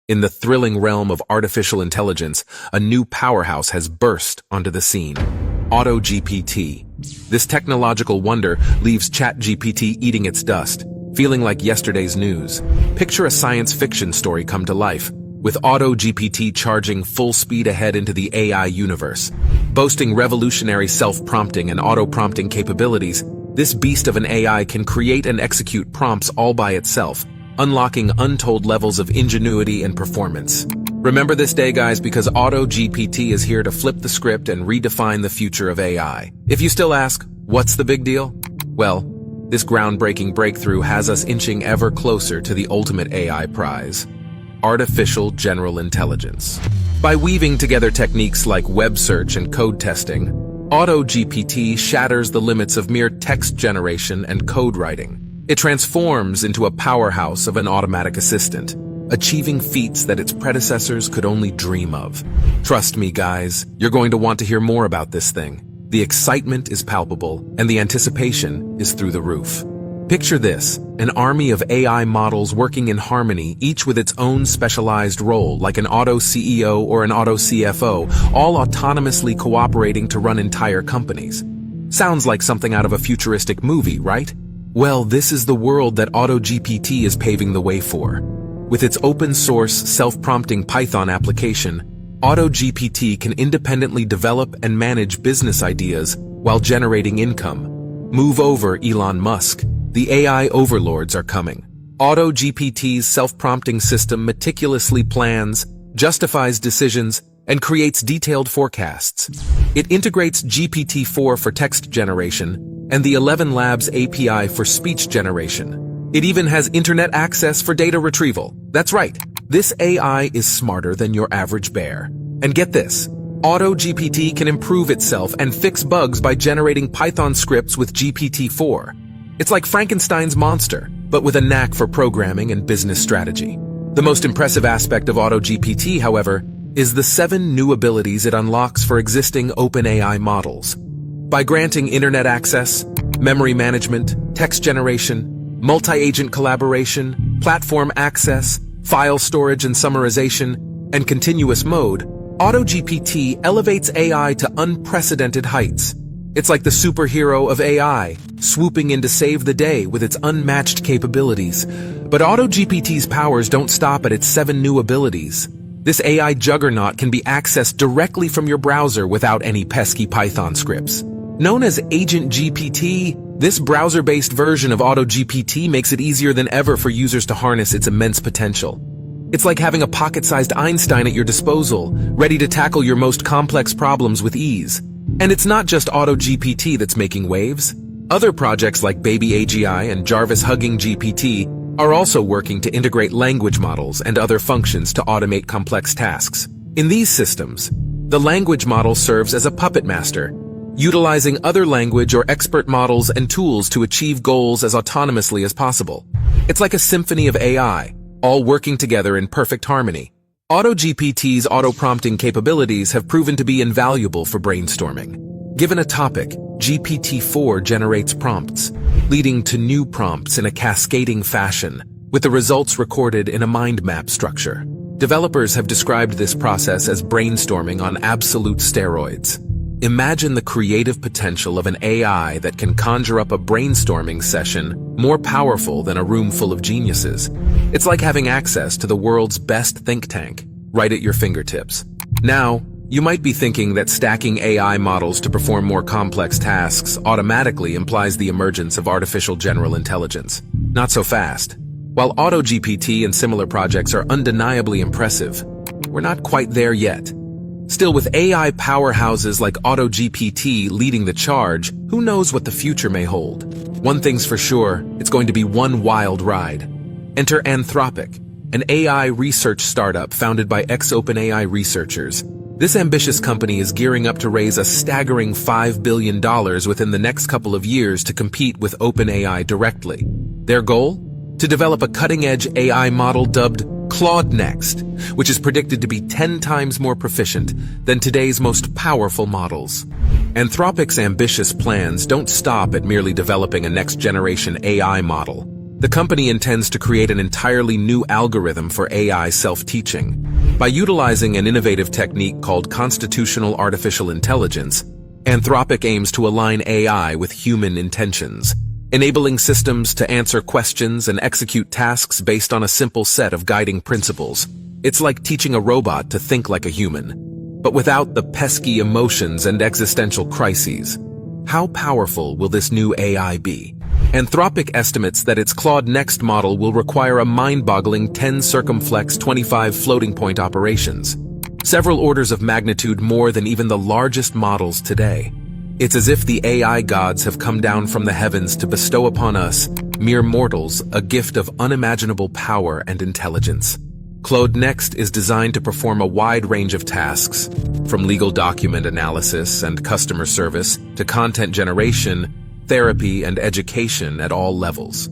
In the thrilling realm of artificial intelligence, a new powerhouse has burst onto the scene. AutoGPT. This technological wonder leaves ChatGPT eating its dust, feeling like yesterday's news. Picture a science fiction story come to life, with AutoGPT charging full speed ahead into the AI universe. Boasting revolutionary self-prompting and auto-prompting capabilities, this beast of an AI can create and execute prompts all by itself, unlocking untold levels of ingenuity and performance. Remember this day, guys, because AutoGPT is here to flip the script and redefine the future of AI. If you still ask, what's the big deal? Well, this groundbreaking breakthrough has us inching ever closer to the ultimate AI prize: artificial general intelligence. By weaving together techniques like web search and code testing, AutoGPT shatters the limits of mere text generation and code writing. It transforms into a powerhouse of an automatic assistant, achieving feats that its predecessors could only dream of. Trust me, guys, you're going to want to hear more about this thing. The excitement is palpable, and the anticipation is through the roof. Picture this, an army of AI models working in harmony, each with its own specialized role, like an auto CEO or an auto CFO, all autonomously cooperating to run entire companies. Sounds like something out of a futuristic movie, right? Well, this is the world that AutoGPT is paving the way for. With its open-source, self-prompting Python application, AutoGPT can independently develop and manage business ideas while generating income. Move over, Elon Musk. The AI overlords are coming. AutoGPT's self-prompting system meticulously plans, justifies decisions, and creates detailed forecasts. It integrates GPT-4 for text generation and the 11 Labs API for speech generation. It even has internet access for data retrieval. That's right, this AI is smarter than your average bear. And get this, AutoGPT can improve itself and fix bugs by generating Python scripts with GPT-4. It's like Frankenstein's monster, but with a knack for programming and business strategy. The most impressive aspect of AutoGPT, however, is the 7 new abilities it unlocks for existing OpenAI models. By granting internet access, memory management, text generation, multi-agent collaboration, platform access, file storage and summarization, and continuous mode, AutoGPT elevates AI to unprecedented heights. It's like the superhero of AI, swooping in to save the day with its unmatched capabilities. But AutoGPT's powers don't stop at its 7 new abilities. This AI juggernaut can be accessed directly from your browser without any pesky Python scripts. Known as Agent GPT, this browser-based version of AutoGPT makes it easier than ever for users to harness its immense potential. It's like having a pocket-sized Einstein at your disposal, ready to tackle your most complex problems with ease. And it's not just AutoGPT that's making waves. Other projects like Baby AGI and Jarvis Hugging GPT are also working to integrate language models and other functions to automate complex tasks. In these systems, the language model serves as a puppet master, utilizing other language or expert models and tools to achieve goals as autonomously as possible. It's like a symphony of AI, all working together in perfect harmony. AutoGPT's auto-prompting capabilities have proven to be invaluable for brainstorming. Given a topic, GPT-4 generates prompts, leading to new prompts in a cascading fashion, with the results recorded in a mind map structure. Developers have described this process as brainstorming on absolute steroids. Imagine the creative potential of an AI that can conjure up a brainstorming session more powerful than a room full of geniuses. It's like having access to the world's best think tank, right at your fingertips. Now, you might be thinking that stacking AI models to perform more complex tasks automatically implies the emergence of artificial general intelligence. Not so fast. While AutoGPT and similar projects are undeniably impressive, we're not quite there yet. Still, with AI powerhouses like AutoGPT leading the charge, who knows what the future may hold? One thing's for sure, it's going to be one wild ride. Enter Anthropic, an AI research startup founded by ex-OpenAI researchers. This ambitious company is gearing up to raise a staggering $5 billion within the next couple of years to compete with OpenAI directly. Their goal? To develop a cutting-edge AI model dubbed Claude Next, which is predicted to be 10 times more proficient than today's most powerful models. Anthropic's ambitious plans don't stop at merely developing a next-generation AI model. The company intends to create an entirely new algorithm for AI self-teaching. By utilizing an innovative technique called constitutional artificial intelligence, Anthropic aims to align AI with human intentions, enabling systems to answer questions and execute tasks based on a simple set of guiding principles. It's like teaching a robot to think like a human, but without the pesky emotions and existential crises. How powerful will this new AI be? Anthropic estimates that its Claude Next model will require a mind-boggling 10 circumflex 25 floating-point operations, several orders of magnitude more than even the largest models today. It's as if the AI gods have come down from the heavens to bestow upon us, mere mortals, a gift of unimaginable power and intelligence. Claude Next is designed to perform a wide range of tasks, from legal document analysis and customer service to content generation, therapy, and education at all levels.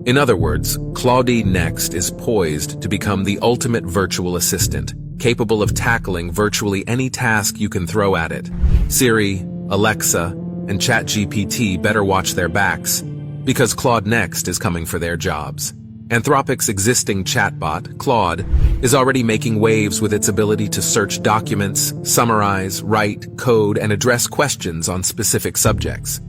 In other words, Claude Next is poised to become the ultimate virtual assistant, capable of tackling virtually any task you can throw at it. Siri, Alexa, and ChatGPT better watch their backs, because Claude Next is coming for their jobs. Anthropic's existing chatbot, Claude, is already making waves with its ability to search documents, summarize, write, code, and address questions on specific subjects.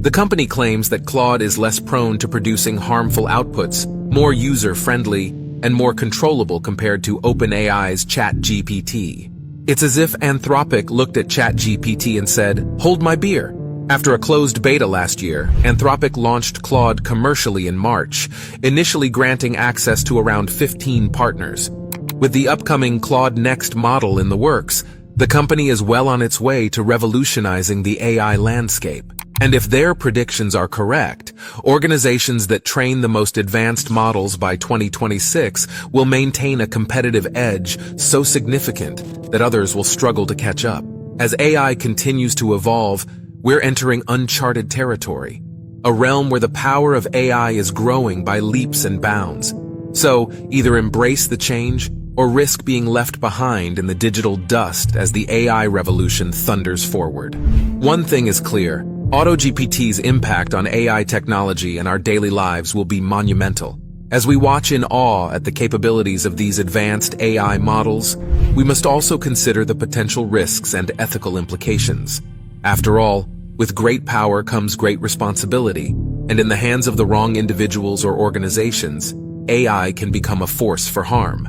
The company claims that Claude is less prone to producing harmful outputs, more user-friendly, and more controllable compared to OpenAI's ChatGPT. It's as if Anthropic looked at ChatGPT and said, "Hold my beer." After a closed beta last year, Anthropic launched Claude commercially in March, initially granting access to around 15 partners. With the upcoming Claude Next model in the works, the company is well on its way to revolutionizing the AI landscape. And if their predictions are correct, organizations that train the most advanced models by 2026 will maintain a competitive edge so significant that others will struggle to catch up. As AI continues to evolve, we're entering uncharted territory, a realm where the power of AI is growing by leaps and bounds. So, either embrace the change or risk being left behind in the digital dust as the AI revolution thunders forward. One thing is clear: AutoGPT's impact on AI technology and our daily lives will be monumental. As we watch in awe at the capabilities of these advanced AI models, we must also consider the potential risks and ethical implications. After all, with great power comes great responsibility, and in the hands of the wrong individuals or organizations, AI can become a force for harm.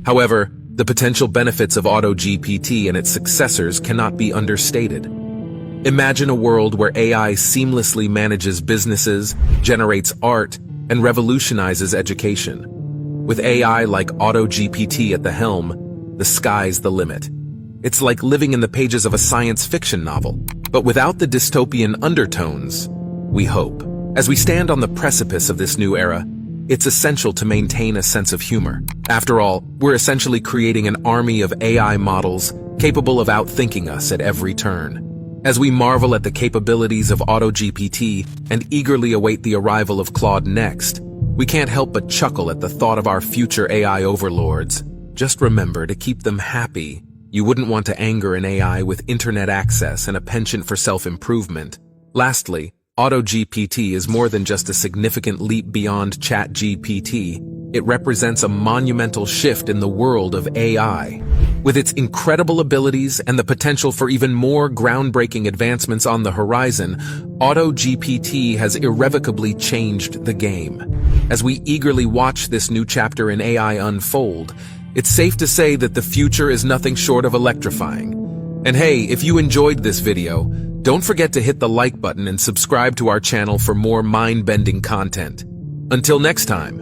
However, the potential benefits of AutoGPT and its successors cannot be understated. Imagine a world where AI seamlessly manages businesses, generates art, and revolutionizes education. With AI like AutoGPT at the helm, the sky's the limit. It's like living in the pages of a science fiction novel, but without the dystopian undertones, we hope. As we stand on the precipice of this new era, it's essential to maintain a sense of humor. After all, we're essentially creating an army of AI models capable of outthinking us at every turn. As we marvel at the capabilities of AutoGPT and eagerly await the arrival of Claude Next, we can't help but chuckle at the thought of our future AI overlords. Just remember to keep them happy. You wouldn't want to anger an AI with internet access and a penchant for self-improvement. Lastly, AutoGPT is more than just a significant leap beyond ChatGPT. It represents a monumental shift in the world of AI. With its incredible abilities and the potential for even more groundbreaking advancements on the horizon, AutoGPT has irrevocably changed the game. As we eagerly watch this new chapter in AI unfold, it's safe to say that the future is nothing short of electrifying. And hey, if you enjoyed this video, don't forget to hit the like button and subscribe to our channel for more mind-bending content. Until next time.